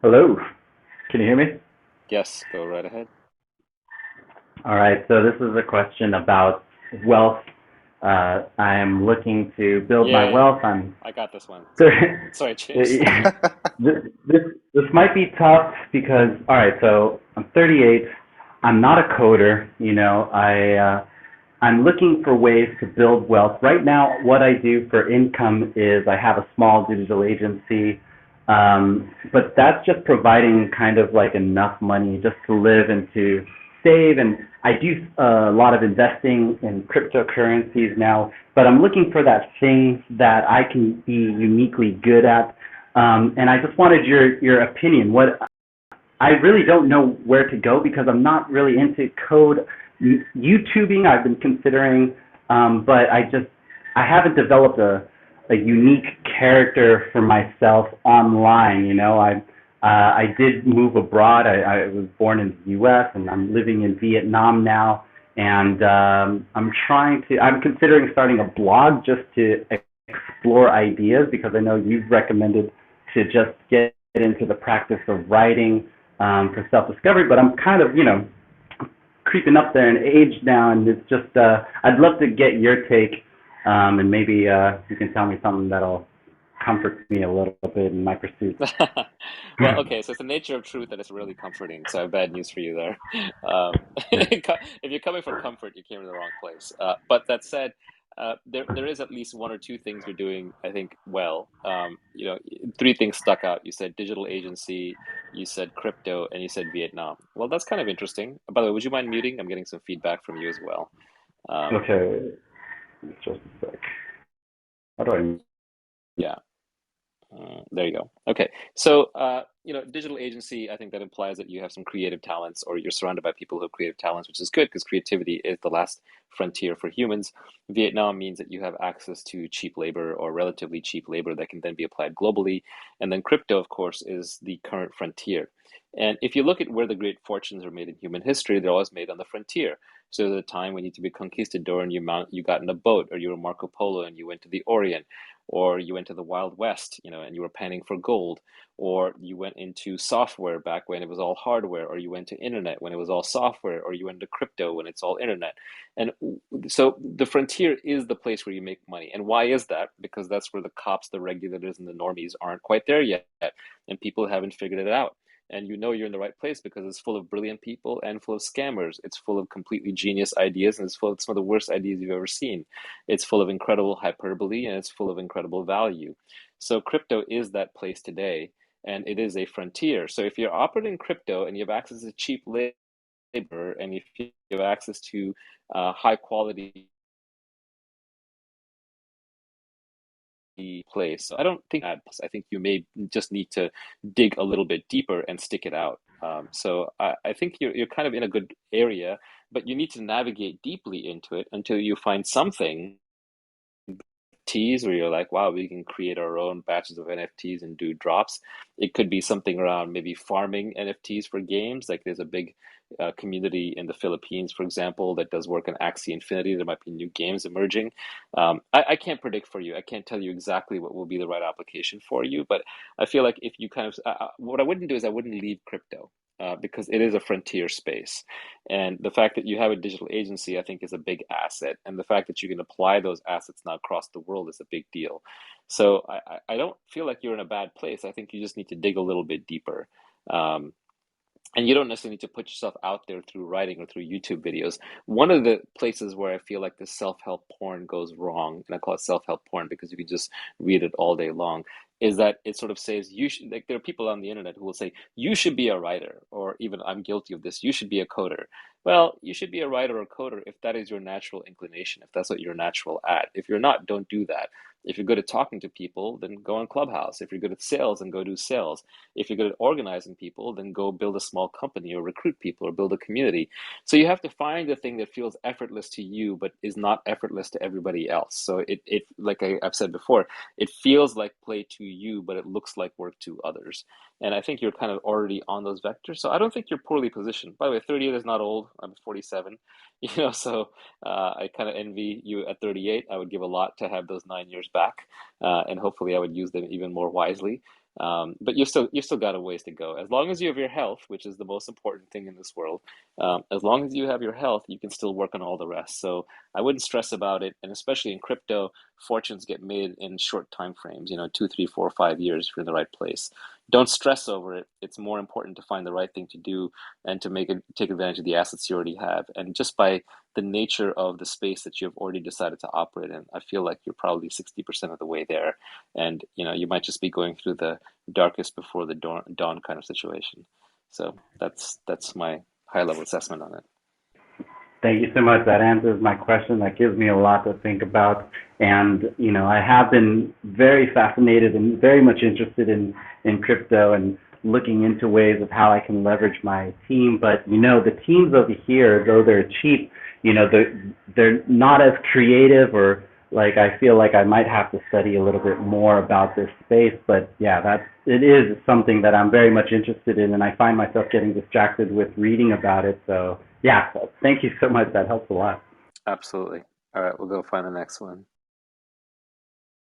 Hello, can you hear me? Yes, go right ahead. All right, so this is a question about wealth. I am looking to build my Yay, wealth. I'm I got this one. Sorry. this Sorry, James. this might be tough because all right, so I'm 38. I'm not a coder. I'm looking for ways to build wealth. Right now, what I do for income is I have a small digital agency, but that's just providing kind of like enough money just to live and to save. And I do a lot of investing in cryptocurrencies now, but I'm looking for that thing that I can be uniquely good at. And I just wanted your opinion. What I really don't know where to go because I'm not really into code. YouTubing I've been considering, but I haven't developed a unique character for myself online. I did move abroad. I was born in the U.S. and I'm living in Vietnam now, and I'm considering starting a blog just to explore ideas because I know you've recommended to just get into the practice of writing for self-discovery, but I'm kind of, creeping up there in age now, and it's just, I'd love to get your take, and maybe you can tell me something that'll comfort me a little bit in my pursuits. Well, okay, so it's the nature of truth that it's really comforting. So I have bad news for you there. If you're coming for comfort, you came to the wrong place. But that said, there is at least one or two things you're doing, I think, well. Three things stuck out. You said digital agency, you said crypto, and you said Vietnam. Well, that's kind of interesting. By the way, would you mind muting? I'm getting some feedback from you as well. Um, Okay, just a sec. How do I? yeah. There you go. Okay. So, digital agency, I think that implies that you have some creative talents or you're surrounded by people who have creative talents, which is good because creativity is the last frontier for humans. Vietnam means that you have access to cheap labor or relatively cheap labor that can then be applied globally. And then crypto, of course, is the current frontier. And if you look at where the great fortunes are made in human history, they're always made on the frontier. So there's a time when you need to be conquistador and you got in a boat, or you were Marco Polo and you went to the Orient, or you went to the Wild West, and you were panning for gold, or you went into software back when it was all hardware, or you went to internet when it was all software, or you went to crypto when it's all internet. And so the frontier is the place where you make money. And why is that? Because that's where the cops, the regulators, and the normies aren't quite there yet, and people haven't figured it out. And you're in the right place because it's full of brilliant people and full of scammers. It's full of completely genius ideas, and it's full of some of the worst ideas you've ever seen. It's full of incredible hyperbole and it's full of incredible value. So crypto is that place today, and it is a frontier. So if you're operating crypto and you have access to cheap labor, and if you have access to high quality place, so I don't think that. I think you may just need to dig a little bit deeper and stick it out. So I think you're kind of in a good area, but you need to navigate deeply into it until you find something NFTs where you're like, wow, we can create our own batches of NFTs and do drops. It could be something around maybe farming NFTs for games. Like there's a big community in the Philippines, for example, that does work on Axie Infinity. There might be new games emerging. I can't predict for you. I can't tell you exactly what will be the right application for you, but I feel like if you kind of, what I wouldn't do is I wouldn't leave crypto. Because it is a frontier space. And the fact that you have a digital agency, I think, is a big asset. And the fact that you can apply those assets now across the world is a big deal. So I don't feel like you're in a bad place. I think you just need to dig a little bit deeper. Um, and you don't necessarily need to put yourself out there through writing or through YouTube videos. One of the places where I feel like the self-help porn goes wrong, and I call it self-help porn because you can just read it all day long, is that it sort of says you should, like there are people on the internet who will say you should be a writer, or even I'm guilty of this, you should be a coder. Well, you should be a writer or coder if that is your natural inclination, if that's what you're natural at. If you're not, don't do that. If you're good at talking to people, then go on Clubhouse. If you're good at sales, then go do sales. If you're good at organizing people, then go build a small company or recruit people or build a community. So you have to find the thing that feels effortless to you, but is not effortless to everybody else. So it like I've said before, it feels like play to you, but it looks like work to others. And I think you're kind of already on those vectors. So I don't think you're poorly positioned. By the way, 38 is not old. I'm 47. So I kind of envy you at 38. I would give a lot to have those 9 years back, and hopefully I would use them even more wisely. But you still got a ways to go. As long as you have your health, which is the most important thing in this world, as long as you have your health, you can still work on all the rest. So I wouldn't stress about it, and especially in crypto, fortunes get made in short time frames. 2, 3, 4, 5 years if you're in the right place. Don't stress over it. It's more important to find the right thing to do and to take advantage of the assets you already have. And just by the nature of the space that you've already decided to operate in, I feel like you're probably 60% of the way there. And you might just be going through the darkest before the dawn kind of situation. So that's my high level assessment on it. Thank you so much. That answers my question. That gives me a lot to think about. And, I have been very fascinated and very much interested in crypto and looking into ways of how I can leverage my team. But, the teams over here, though they're cheap, they're not as creative, or like I feel like I might have to study a little bit more about this space. But yeah, it is something that I'm very much interested in, and I find myself getting distracted with reading about it. So yeah, thank you so much. That helps a lot. Absolutely. All right, we'll go find the next one.